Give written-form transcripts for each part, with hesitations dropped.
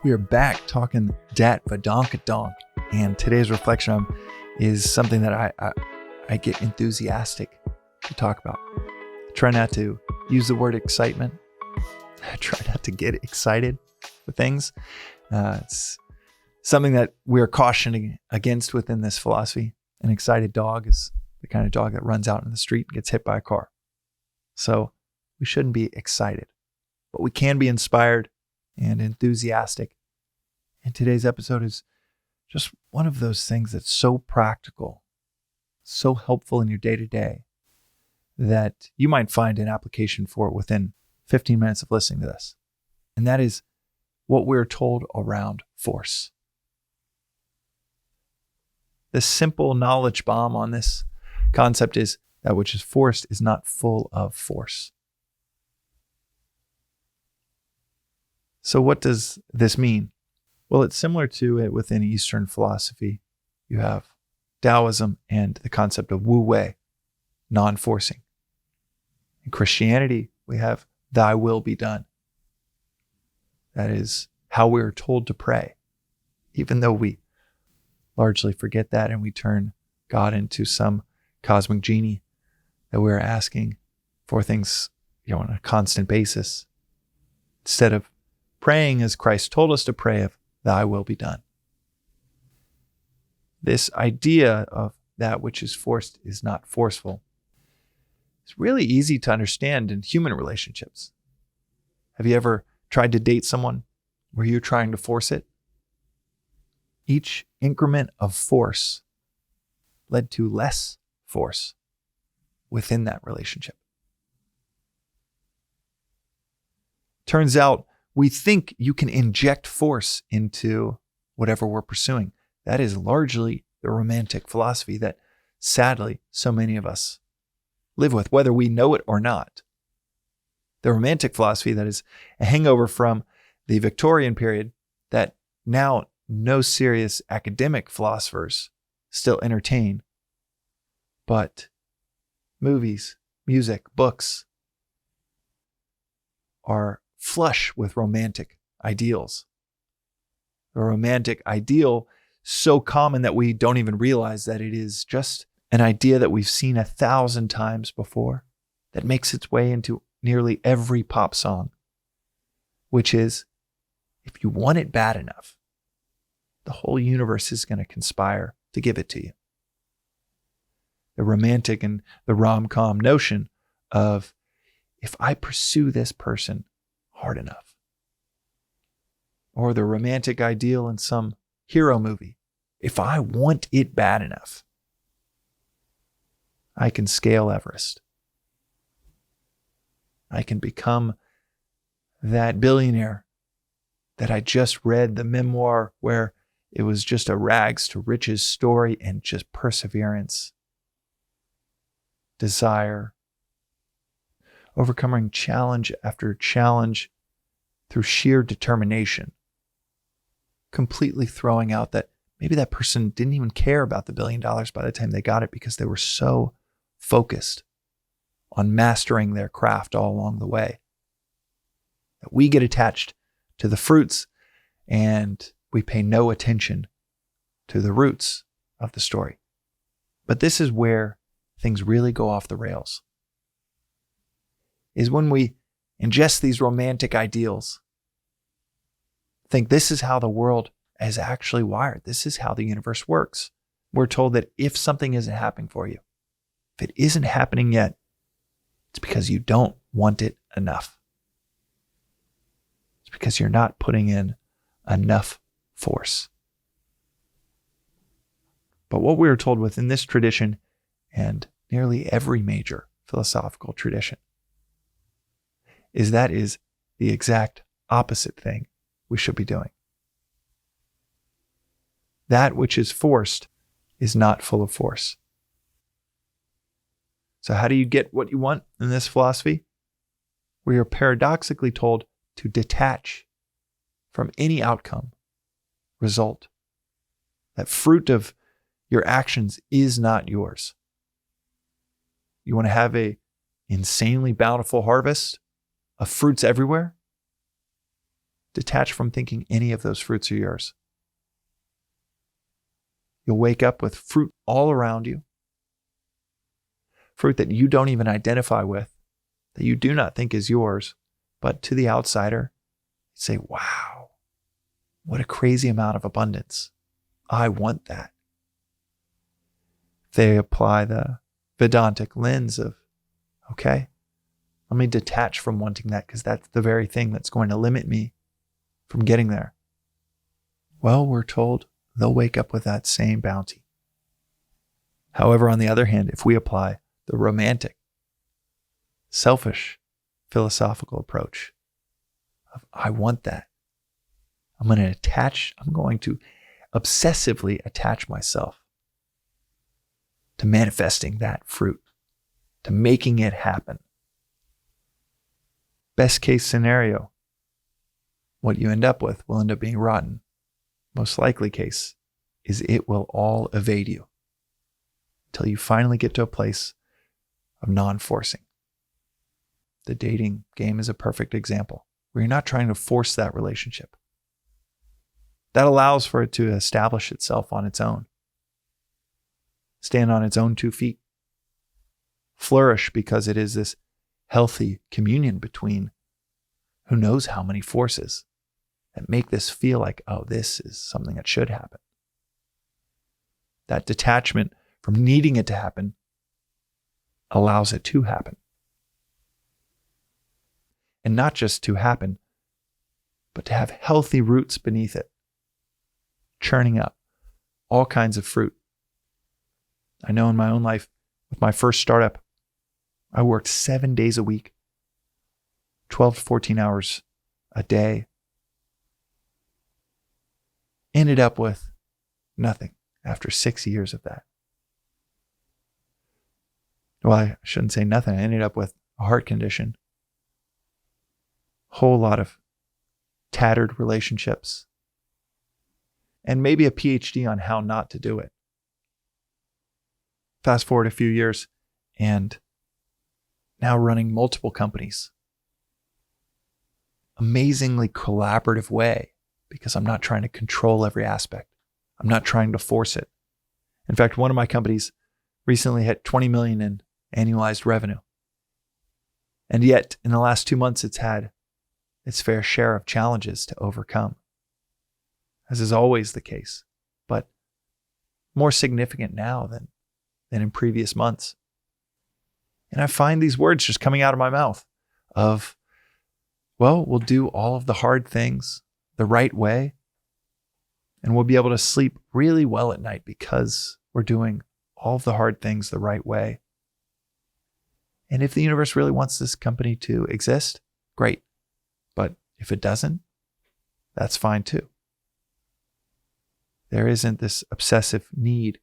We are back talking Daily Vedantic, and today's reflection is something that I get enthusiastic to talk about. I try not to use the word excitement. I try not to get excited for things. It's something that we're cautioning against within this philosophy. An excited dog is the kind of dog that runs out in the street and gets hit by a car. So we shouldn't be excited, but we can be inspired and enthusiastic. And today's episode is just one of those things that's so practical, so helpful in your day-to-day that you might find an application for it within 15 minutes of listening to this. And that is what we're told around force. The simple knowledge bomb on this concept is that which is forced is not full of force. So what does this mean? Well, it's similar to it within Eastern philosophy. You have Taoism and the concept of Wu Wei, non-forcing. In Christianity, we have Thy will be done. That is how we are told to pray, even though we largely forget that and we turn God into some cosmic genie that we're asking for things, on a constant basis, instead of praying as Christ told us to pray of Thy will be done. This idea of that which is forced is not forceful. It's really easy to understand in human relationships. Have you ever tried to date someone where you're trying to force it? Each increment of force led to less force within that relationship. Turns out we think you can inject force into whatever we're pursuing. That is largely the romantic philosophy that sadly so many of us live with, whether we know it or not. The romantic philosophy that is a hangover from the Victorian period that now no serious academic philosophers still entertain, but movies, music, books are flush with romantic ideals. The romantic ideal so common that we don't even realize that it is just an idea that we've seen 1,000 times before that makes its way into nearly every pop song, which is, if you want it bad enough, the whole universe is going to conspire to give it to you. The romantic and the rom-com notion of, if I pursue this person hard enough, or the romantic ideal in some hero movie, if I want it bad enough, I can scale Everest. I can become that billionaire that I just read the memoir where it was just a rags to riches story and just perseverance, desire, overcoming challenge after challenge through sheer determination, completely throwing out that maybe that person didn't even care about the $1 billion by the time they got it because they were so focused on mastering their craft all along the way. That we get attached to the fruits and we pay no attention to the roots of the story. But this is where things really go off the rails, is when we ingest these romantic ideals, think this is how the world is actually wired. This is how the universe works. We're told that if something isn't happening for you, if it isn't happening yet, it's because you don't want it enough. It's because you're not putting in enough force. But what we are told within this tradition and nearly every major philosophical tradition is that is the exact opposite thing we should be doing. That which is forced is not full of force. So how do you get what you want in this philosophy? We are paradoxically told to detach from any outcome, result. That fruit of your actions is not yours. You want to have an insanely bountiful harvest of fruits everywhere? Detach from thinking any of those fruits are yours. You'll wake up with fruit all around you, fruit that you don't even identify with, that you do not think is yours, but to the outsider, you say, wow, what a crazy amount of abundance. I want that. They apply the Vedantic lens of, okay, let me detach from wanting that because that's the very thing that's going to limit me from getting there. Well, we're told they'll wake up with that same bounty. However, on the other hand, if we apply the romantic, selfish, philosophical approach of, I want that, I'm going to obsessively attach myself to manifesting that fruit, to making it happen. Best case scenario, what you end up with will end up being rotten. Most likely case is it will all evade you until you finally get to a place of non-forcing. The dating game is a perfect example where you're not trying to force that relationship. That allows for it to establish itself on its own, stand on its own 2 feet, flourish because it is this healthy communion between who knows how many forces that make this feel like, oh, this is something that should happen. That detachment from needing it to happen allows it to happen. And not just to happen, but to have healthy roots beneath it, churning up all kinds of fruit. I know in my own life, with my first startup, I worked 7 days a week, 12 to 14 hours a day. Ended up with nothing after 6 years of that. Well, I shouldn't say nothing. I ended up with a heart condition, whole lot of tattered relationships, and maybe a PhD on how not to do it. Fast forward a few years, and now running multiple companies. Amazingly collaborative way, because I'm not trying to control every aspect. I'm not trying to force it. In fact, one of my companies recently hit 20 million in annualized revenue. And yet, in the last 2 months, it's had its fair share of challenges to overcome, as is always the case, but more significant now than in previous months. And I find these words just coming out of my mouth of, well, we'll do all of the hard things the right way, and we'll be able to sleep really well at night because we're doing all of the hard things the right way. And if the universe really wants this company to exist, great. But if it doesn't, that's fine too. There isn't this obsessive need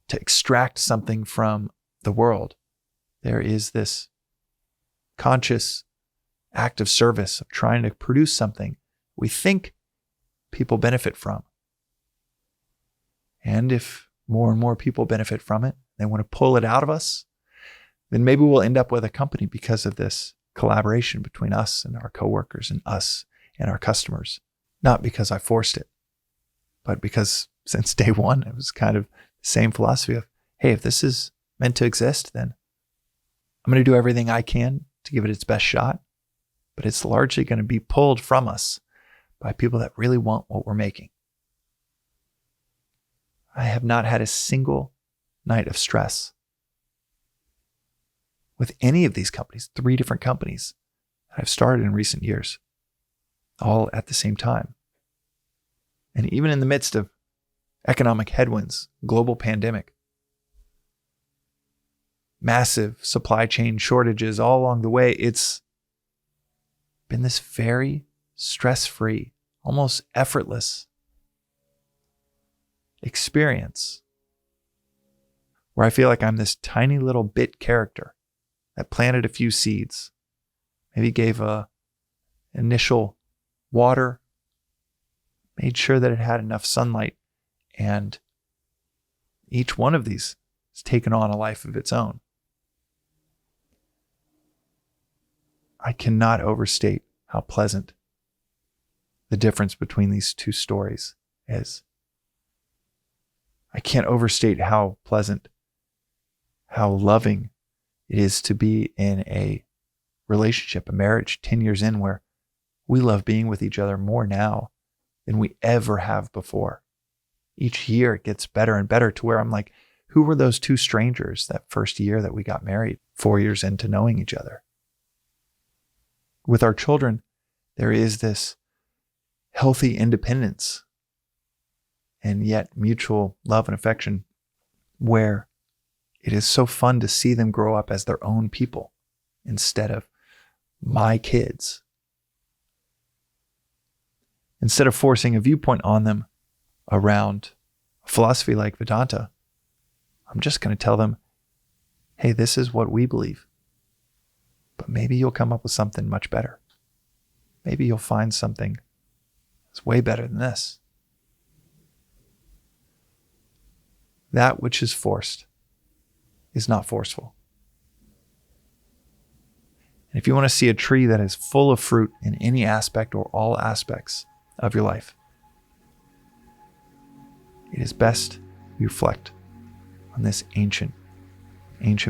to extract something from the world. There is this conscious act of service of trying to produce something we think people benefit from. And if more and more people benefit from it, they want to pull it out of us, then maybe we'll end up with a company because of this collaboration between us and our coworkers and us and our customers. Not because I forced it, but because since day one, it was kind of the same philosophy of, hey, if this is meant to exist, then I'm going to do everything I can to give it its best shot, but it's largely going to be pulled from us by people that really want what we're making. I have not had a single night of stress with any of these companies, 3 different companies that I've started in recent years, all at the same time. And even in the midst of economic headwinds, global pandemic, massive supply chain shortages all along the way, it's been this very stress-free, almost effortless experience where I feel like I'm this tiny little bit character that planted a few seeds, maybe gave a initial water, made sure that it had enough sunlight, and each one of these has taken on a life of its own. I cannot overstate how pleasant the difference between these two stories is. I can't overstate how pleasant, how loving it is to be in a relationship, a marriage 10 years in, where we love being with each other more now than we ever have before. Each year it gets better and better to where I'm like, who were those two strangers that first year that we got married, 4 years into knowing each other? With our children, there is this healthy independence and yet mutual love and affection where it is so fun to see them grow up as their own people instead of my kids. Instead of forcing a viewpoint on them around a philosophy like Vedanta, I'm just going to tell them, hey, this is what we believe. But maybe you'll come up with something much better. Maybe you'll find something that's way better than this. That which is forced is not forceful. And if you want to see a tree that is full of fruit in any aspect or all aspects of your life, it is best you reflect on this ancient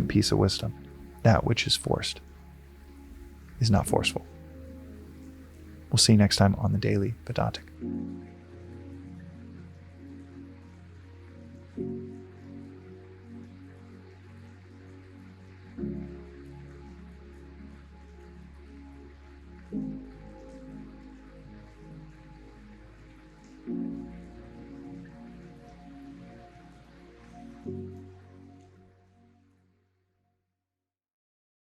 piece of wisdom. That which is forced is not forceful. We'll see you next time on the Daily Vedantic.